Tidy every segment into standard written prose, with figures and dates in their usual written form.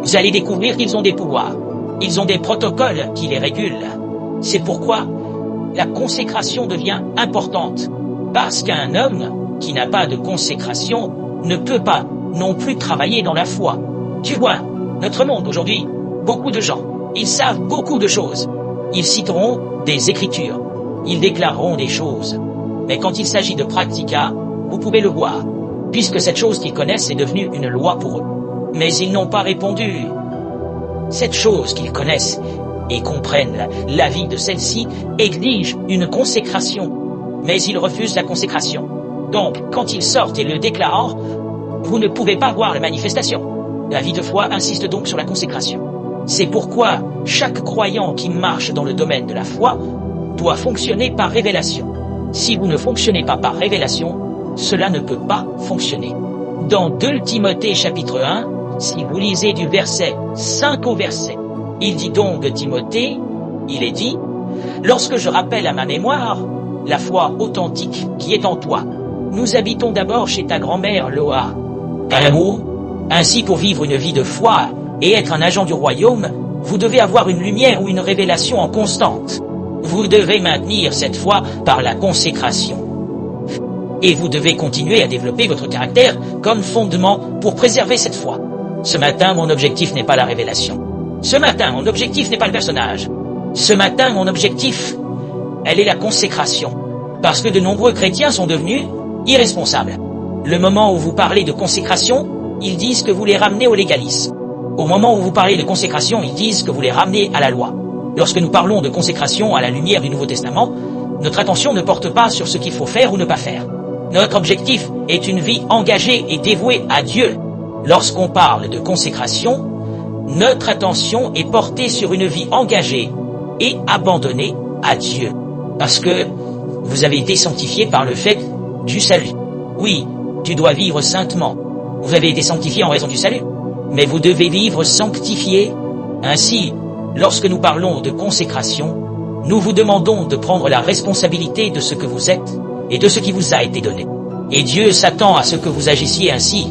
Vous allez découvrir qu'ils ont des pouvoirs. Ils ont des protocoles qui les régulent. C'est pourquoi la consécration devient importante. Parce qu'un homme qui n'a pas de consécration ne peut pas non plus travailler dans la foi. Tu vois, notre monde aujourd'hui, beaucoup de gens, ils savent beaucoup de choses. Ils citeront des écritures. Ils déclareront des choses. Mais quand il s'agit de practica, vous pouvez le voir, puisque cette chose qu'ils connaissent est devenue une loi pour eux. Mais ils n'ont pas répondu. Cette chose qu'ils connaissent et comprennent la vie de celle-ci exige une consécration. Mais ils refusent la consécration. Donc, quand ils sortent et le déclarent, vous ne pouvez pas voir la manifestation. La vie de foi insiste donc sur la consécration. C'est pourquoi chaque croyant qui marche dans le domaine de la foi doit fonctionner par révélation. Si vous ne fonctionnez pas par révélation, cela ne peut pas fonctionner. Dans 2 Timothée chapitre 1, si vous lisez du verset 5 au verset, il dit donc de Timothée, il est dit, « Lorsque je rappelle à ma mémoire la foi authentique qui est en toi, nous habitons d'abord chez ta grand-mère Loa. Par l'amour, ainsi pour vivre une vie de foi et être un agent du royaume, vous devez avoir une lumière ou une révélation en constante. Vous devez maintenir cette foi par la consécration. Et vous devez continuer à développer votre caractère comme fondement pour préserver cette foi. Ce matin, mon objectif n'est pas la révélation. Ce matin, mon objectif n'est pas le personnage. Ce matin, mon objectif, elle est la consécration. Parce que de nombreux chrétiens sont devenus irresponsables. Le moment où vous parlez de consécration, ils disent que vous les ramenez au légalisme. Au moment où vous parlez de consécration, ils disent que vous les ramenez à la loi. Lorsque nous parlons de consécration à la lumière du Nouveau Testament, notre attention ne porte pas sur ce qu'il faut faire ou ne pas faire. Notre objectif est une vie engagée et dévouée à Dieu. Lorsqu'on parle de consécration, notre attention est portée sur une vie engagée et abandonnée à Dieu. Parce que vous avez été sanctifié par le fait du salut. Oui, tu dois vivre saintement. Vous avez été sanctifié en raison du salut. Mais vous devez vivre sanctifié. Ainsi, lorsque nous parlons de consécration, nous vous demandons de prendre la responsabilité de ce que vous êtes et de ce qui vous a été donné. Et Dieu s'attend à ce que vous agissiez ainsi.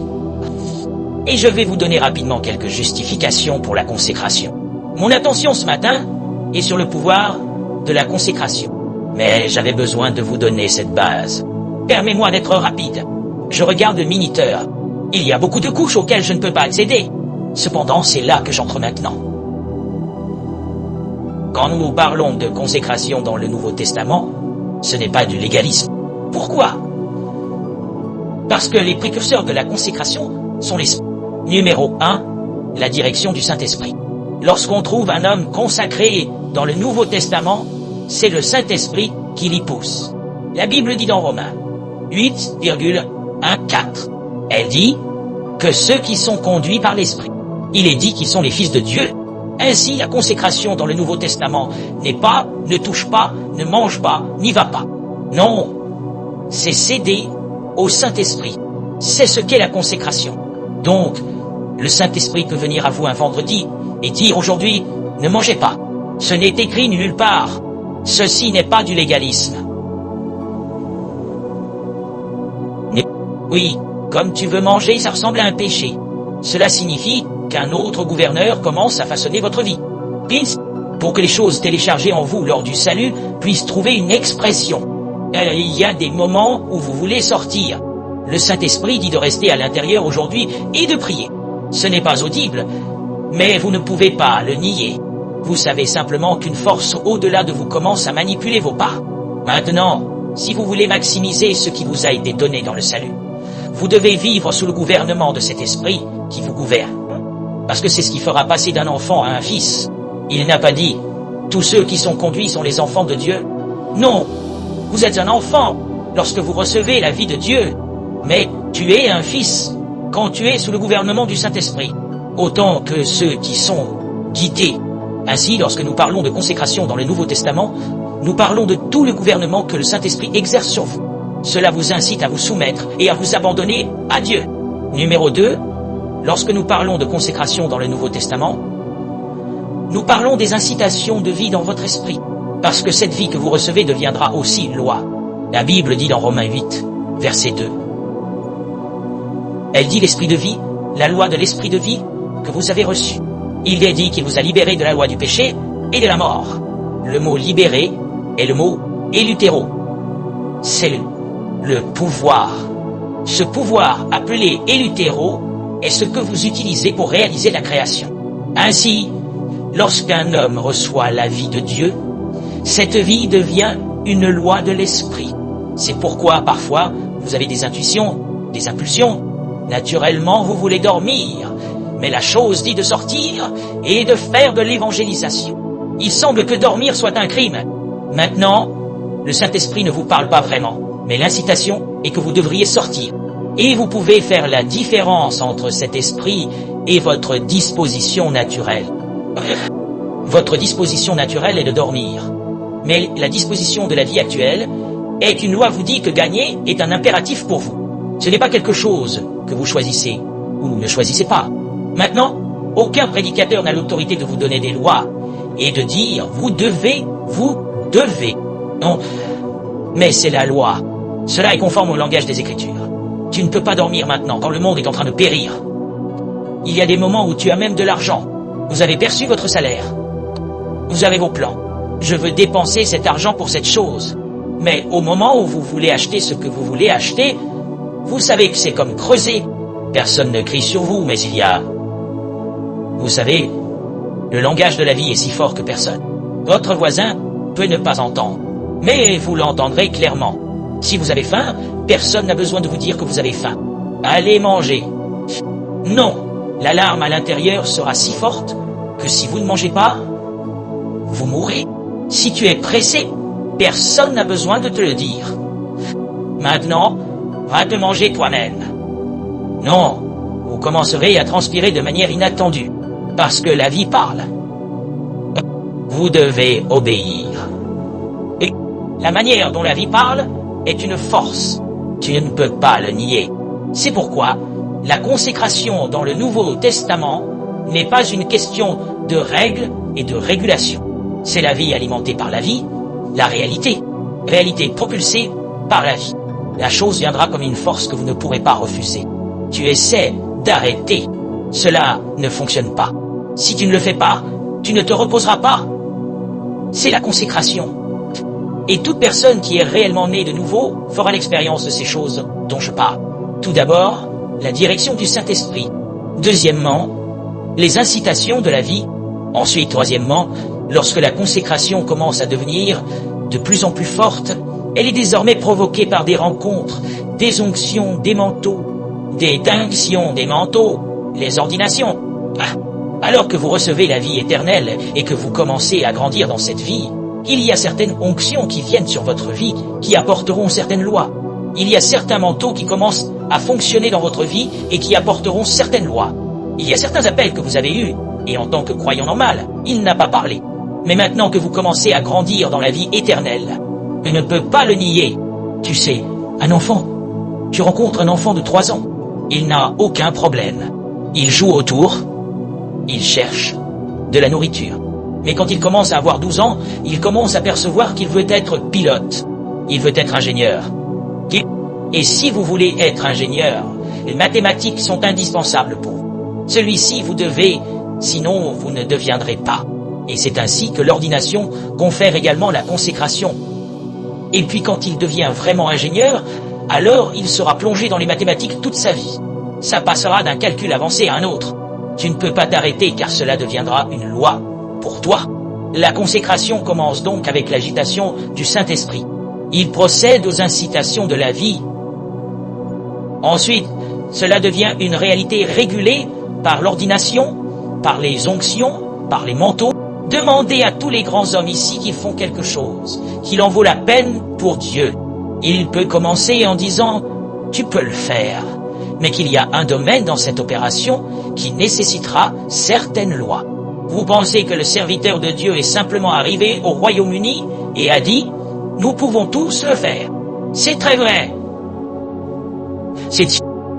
Et je vais vous donner rapidement quelques justifications pour la consécration. Mon attention ce matin est sur le pouvoir de la consécration. Mais j'avais besoin de vous donner cette base. Permets-moi d'être rapide. Je regarde le minuteur. Il y a beaucoup de couches auxquelles je ne peux pas accéder. Cependant, c'est là que j'entre maintenant. Quand nous parlons de consécration dans le Nouveau Testament, ce n'est pas du légalisme. Pourquoi? Parce que les précurseurs de la consécration sont les... Numéro 1, la direction du Saint-Esprit. Lorsqu'on trouve un homme consacré dans le Nouveau Testament, c'est le Saint-Esprit qui l'y pousse. La Bible dit dans Romains 8,14, elle dit que ceux qui sont conduits par l'Esprit, il est dit qu'ils sont les fils de Dieu. Ainsi, la consécration dans le Nouveau Testament n'est pas, ne touche pas, ne mange pas, n'y va pas. Non, c'est céder au Saint-Esprit. C'est ce qu'est la consécration. Donc, le Saint-Esprit peut venir à vous un vendredi et dire aujourd'hui, ne mangez pas. Ce n'est écrit nulle part. Ceci n'est pas du légalisme. Oui, comme tu veux manger, ça ressemble à un péché. Cela signifie qu'un autre gouverneur commence à façonner votre vie. Pis, pour que les choses téléchargées en vous lors du salut puissent trouver une expression. Il y a des moments où vous voulez sortir. Le Saint-Esprit dit de rester à l'intérieur aujourd'hui et de prier. Ce n'est pas audible, mais vous ne pouvez pas le nier. Vous savez simplement qu'une force au-delà de vous commence à manipuler vos pas. Maintenant, si vous voulez maximiser ce qui vous a été donné dans le salut, vous devez vivre sous le gouvernement de cet esprit qui vous gouverne. Parce que c'est ce qui fera passer d'un enfant à un fils. Il n'a pas dit « tous ceux qui sont conduits sont les enfants de Dieu ». Non, vous êtes un enfant lorsque vous recevez la vie de Dieu. Mais tu es un fils quand tu es sous le gouvernement du Saint-Esprit, autant que ceux qui sont guidés. Ainsi, lorsque nous parlons de consécration dans le Nouveau Testament, nous parlons de tout le gouvernement que le Saint-Esprit exerce sur vous. Cela vous incite à vous soumettre et à vous abandonner à Dieu. Numéro 2, lorsque nous parlons de consécration dans le Nouveau Testament, nous parlons des incitations de vie dans votre esprit, parce que cette vie que vous recevez deviendra aussi une loi. La Bible dit dans Romains 8, verset 2. Elle dit l'esprit de vie, la loi de l'esprit de vie, que vous avez reçu. Il est dit qu'il vous a libéré de la loi du péché et de la mort. Le mot libéré est le mot élutéro. C'est le pouvoir. Ce pouvoir appelé élutéro est ce que vous utilisez pour réaliser la création. Ainsi, lorsqu'un homme reçoit la vie de Dieu, cette vie devient une loi de l'esprit. C'est pourquoi parfois vous avez des intuitions, des impulsions. Naturellement, vous voulez dormir, mais la chose dit de sortir et de faire de l'évangélisation. Il semble que dormir soit un crime. Maintenant, le Saint-Esprit ne vous parle pas vraiment, mais l'incitation est que vous devriez sortir. Et vous pouvez faire la différence entre cet esprit et votre disposition naturelle. Votre disposition naturelle est de dormir. Mais la disposition de la vie actuelle est une loi vous dit que gagner est un impératif pour vous. Ce n'est pas quelque chose que vous choisissez ou ne choisissez pas. Maintenant, aucun prédicateur n'a l'autorité de vous donner des lois et de dire « vous devez ». Non, mais c'est la loi. Cela est conforme au langage des Écritures. Tu ne peux pas dormir maintenant quand le monde est en train de périr. Il y a des moments où tu as même de l'argent. Vous avez perçu votre salaire. Vous avez vos plans. Je veux dépenser cet argent pour cette chose. Mais au moment où vous voulez acheter ce que vous voulez acheter, vous savez que c'est comme creuser. Personne ne crie sur vous, mais il y a... Vous savez, le langage de la vie est si fort que personne. Votre voisin peut ne pas entendre, mais vous l'entendrez clairement. Si vous avez faim, personne n'a besoin de vous dire que vous avez faim. Allez manger. Non, l'alarme à l'intérieur sera si forte que si vous ne mangez pas, vous mourrez. Si tu es pressé, personne n'a besoin de te le dire. Maintenant, va te manger toi-même. Non, vous commencerez à transpirer de manière inattendue, parce que la vie parle. Vous devez obéir. Et la manière dont la vie parle est une force. Tu ne peux pas le nier. C'est pourquoi la consécration dans le Nouveau Testament n'est pas une question de règles et de régulation. C'est la vie alimentée par la vie, la réalité propulsée par la vie. La chose viendra comme une force que vous ne pourrez pas refuser. Tu essaies d'arrêter. Cela ne fonctionne pas. Si tu ne le fais pas, tu ne te reposeras pas. C'est la consécration. Et toute personne qui est réellement née de nouveau fera l'expérience de ces choses dont je parle. Tout d'abord, la direction du Saint-Esprit. Deuxièmement, les incitations de la vie. Ensuite, troisièmement, lorsque la consécration commence à devenir de plus en plus forte, elle est désormais provoquée par des rencontres, des onctions, des manteaux, des dinctions, des manteaux, les ordinations. Alors que vous recevez la vie éternelle et que vous commencez à grandir dans cette vie, il y a certaines onctions qui viennent sur votre vie, qui apporteront certaines lois. Il y a certains manteaux qui commencent à fonctionner dans votre vie et qui apporteront certaines lois. Il y a certains appels que vous avez eus, et en tant que croyant normal, il n'a pas parlé. Mais maintenant que vous commencez à grandir dans la vie éternelle, je ne peux pas le nier. Tu sais, un enfant, tu rencontres un enfant de 3 ans, il n'a aucun problème. Il joue autour, il cherche de la nourriture. Mais quand il commence à avoir 12 ans, il commence à percevoir qu'il veut être pilote. Il veut être ingénieur. Et si vous voulez être ingénieur, les mathématiques sont indispensables pour vous. Celui-ci, vous devez, sinon vous ne deviendrez pas. Et c'est ainsi que l'ordination confère également la consécration. Et puis quand il devient vraiment ingénieur, alors il sera plongé dans les mathématiques toute sa vie. Ça passera d'un calcul avancé à un autre. Tu ne peux pas t'arrêter car cela deviendra une loi pour toi. La consécration commence donc avec l'agitation du Saint-Esprit. Il procède aux incitations de la vie. Ensuite, cela devient une réalité régulée par l'ordination, par les onctions, par les manteaux. Demandez à tous les grands hommes ici qui font quelque chose, qu'il en vaut la peine pour Dieu. Il peut commencer en disant « tu peux le faire », mais qu'il y a un domaine dans cette opération qui nécessitera certaines lois. Vous pensez que le serviteur de Dieu est simplement arrivé au Royaume-Uni et a dit « nous pouvons tous le faire ». C'est très vrai.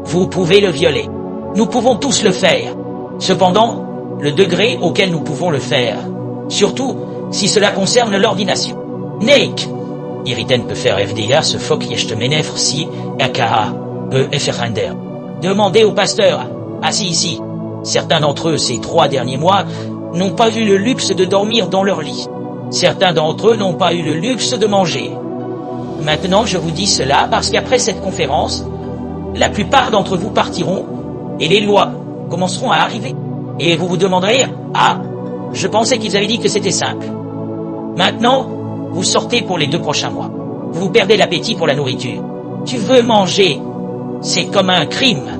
Vous pouvez le violer. Nous pouvons tous le faire. Cependant, le degré auquel nous pouvons le faire, surtout si cela concerne l'ordination. Nick, irriten befer FDA ce fok yecht menefr si aka eferander. Demandez au pasteur, assis ici, Certains d'entre eux, ces 3 derniers mois, n'ont pas eu le luxe de dormir dans leur lit. Certains d'entre eux n'ont pas eu le luxe de manger. Maintenant, je vous dis cela parce qu'après cette conférence, la plupart d'entre vous partiront et les lois commenceront à arriver. Et vous vous demanderez, ah, je pensais qu'ils avaient dit que c'était simple. Maintenant, vous sortez pour les 2 prochains mois. Vous perdez l'appétit pour la nourriture. Tu veux manger, c'est comme un crime.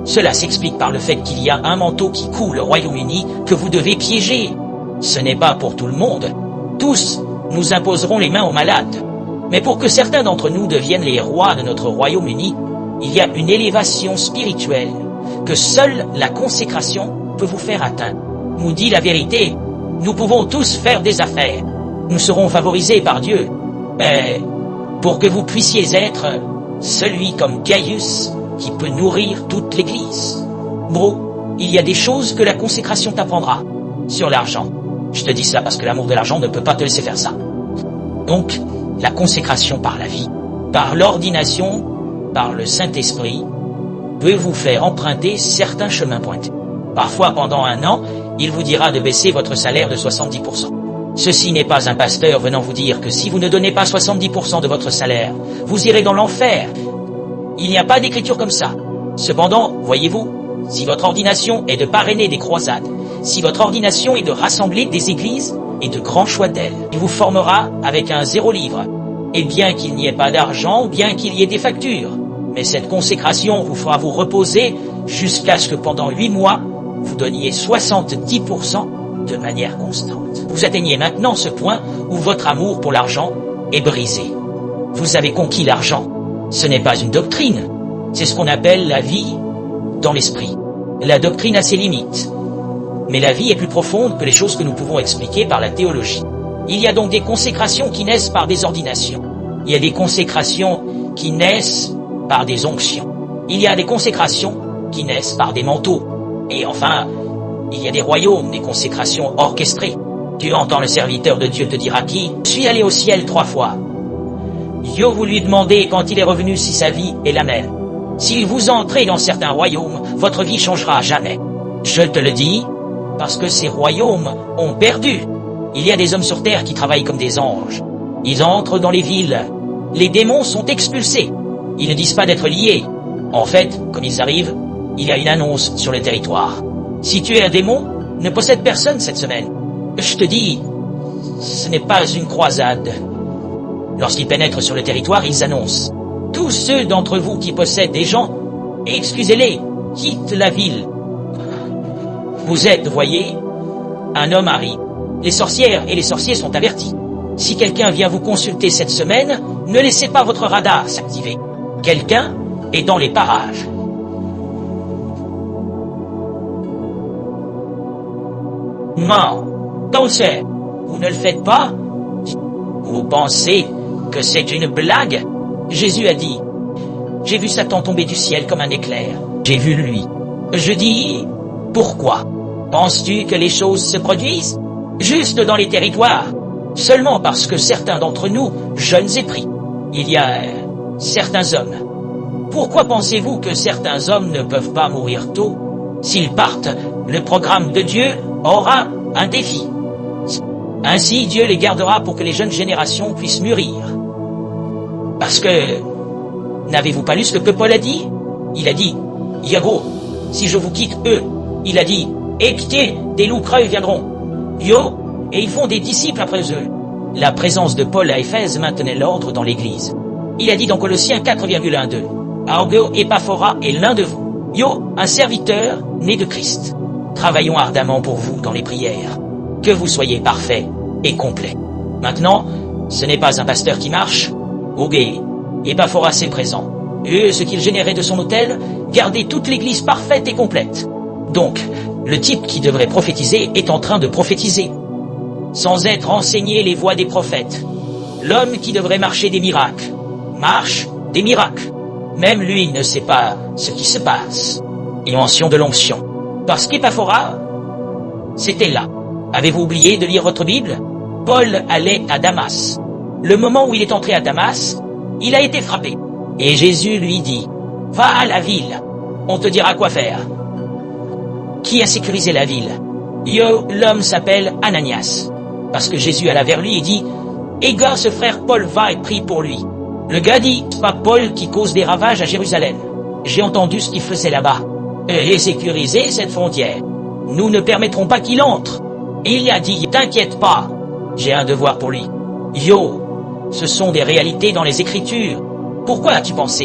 Cela s'explique par le fait qu'il y a un manteau qui coule au Royaume-Uni que vous devez piéger. Ce n'est pas pour tout le monde. Tous, nous imposerons les mains aux malades. Mais pour que certains d'entre nous deviennent les rois de notre Royaume-Uni, il y a une élévation spirituelle que seule la consécration peut vous faire atteindre. Nous dit la vérité, nous pouvons tous faire des affaires. Nous serons favorisés par Dieu. Mais pour que vous puissiez être celui comme Gaius qui peut nourrir toute l'Église. Bro, il y a des choses que la consécration t'apprendra sur l'argent. Je te dis ça parce que l'amour de l'argent ne peut pas te laisser faire ça. Donc, la consécration par la vie, par l'ordination, par le Saint-Esprit, peut vous faire emprunter certains chemins pointés. Parfois, pendant 1 an, il vous dira de baisser votre salaire de 70%. Ceci n'est pas un pasteur venant vous dire que si vous ne donnez pas 70% de votre salaire, vous irez dans l'enfer. Il n'y a pas d'écriture comme ça. Cependant, voyez-vous, si votre ordination est de parrainer des croisades, si votre ordination est de rassembler des églises et de grands choix d'ailes, il vous formera avec un 0 livre. Et bien qu'il n'y ait pas d'argent, bien qu'il y ait des factures, mais cette consécration vous fera vous reposer jusqu'à ce que pendant 8 mois, vous donniez 70% de manière constante. Vous atteignez maintenant ce point où votre amour pour l'argent est brisé. Vous avez conquis l'argent. Ce n'est pas une doctrine. C'est ce qu'on appelle la vie dans l'esprit. La doctrine a ses limites. Mais la vie est plus profonde que les choses que nous pouvons expliquer par la théologie. Il y a donc des consécrations qui naissent par des ordinations. Il y a des consécrations qui naissent par des onctions. Il y a des consécrations qui naissent par des manteaux. Et enfin, il y a des royaumes, des consécrations orchestrées. Tu entends le serviteur de Dieu te dire à qui « Je suis allé au ciel 3 fois ». Yo, vous lui demandez quand il est revenu si sa vie est la même. S'il vous entrez dans certains royaumes, votre vie changera à jamais. Je te le dis, parce que ces royaumes ont perdu. Il y a des hommes sur terre qui travaillent comme des anges. Ils entrent dans les villes. Les démons sont expulsés. Ils ne disent pas d'être liés. En fait, comme ils arrivent, il y a une annonce sur le territoire. Si tu es un démon, ne possède personne cette semaine. Je te dis, ce n'est pas une croisade. Lorsqu'ils pénètrent sur le territoire, ils annoncent. Tous ceux d'entre vous qui possèdent des gens, excusez-les, quittent la ville. Vous êtes, voyez, un homme arrive. Les sorcières et les sorciers sont avertis. Si quelqu'un vient vous consulter cette semaine, ne laissez pas votre radar s'activer. Quelqu'un est dans les parages. Non, dansez, vous ne le faites pas. Vous pensez que c'est une blague? Jésus a dit, j'ai vu Satan tomber du ciel comme un éclair. J'ai vu lui. Je dis, pourquoi? Penses-tu que les choses se produisent? Juste dans les territoires. Seulement parce que certains d'entre nous, jeunes et pris, il y a certains hommes. Pourquoi pensez-vous que certains hommes ne peuvent pas mourir tôt? S'ils partent, le programme de Dieu aura un défi. Ainsi, Dieu les gardera pour que les jeunes générations puissent mûrir. Parce que, n'avez-vous pas lu ce que Paul a dit? Il a dit, Yago, si je vous quitte eux, il a dit, écoutez, des loups creux viendront. Yo, et ils font des disciples après eux. La présence de Paul à Éphèse maintenait l'ordre dans l'église. Il a dit dans Colossiens 4,1-2, Argo Epaphora est l'un de vous. Yo, un serviteur né de Christ. Travaillons ardemment pour vous dans les prières. Que vous soyez parfaits et complets. Maintenant, ce n'est pas un pasteur qui marche. Ok, Epaphora c'est présent. Et ce qu'il générait de son autel, gardait toute l'église parfaite et complète. Donc, le type qui devrait prophétiser est en train de prophétiser, sans être enseigné les voies des prophètes. L'homme qui devrait marcher des miracles, marche des miracles. Même lui ne sait pas ce qui se passe. Et mention de l'onction. Parce qu'Épaphora, c'était là. Avez-vous oublié de lire votre Bible? Paul allait à Damas. Le moment où il est entré à Damas, il a été frappé. Et Jésus lui dit, va à la ville, on te dira quoi faire. Qui a sécurisé la ville? Yo, l'homme s'appelle Ananias. Parce que Jésus alla vers lui et dit, égare ce frère Paul, va et prie pour lui. Le gars dit, c'est pas Paul qui cause des ravages à Jérusalem. J'ai entendu ce qu'il faisait là-bas. Et sécuriser cette frontière. Nous ne permettrons pas qu'il entre. Et il a dit, t'inquiète pas, j'ai un devoir pour lui. Yo, ce sont des réalités dans les Écritures. Pourquoi as-tu pensé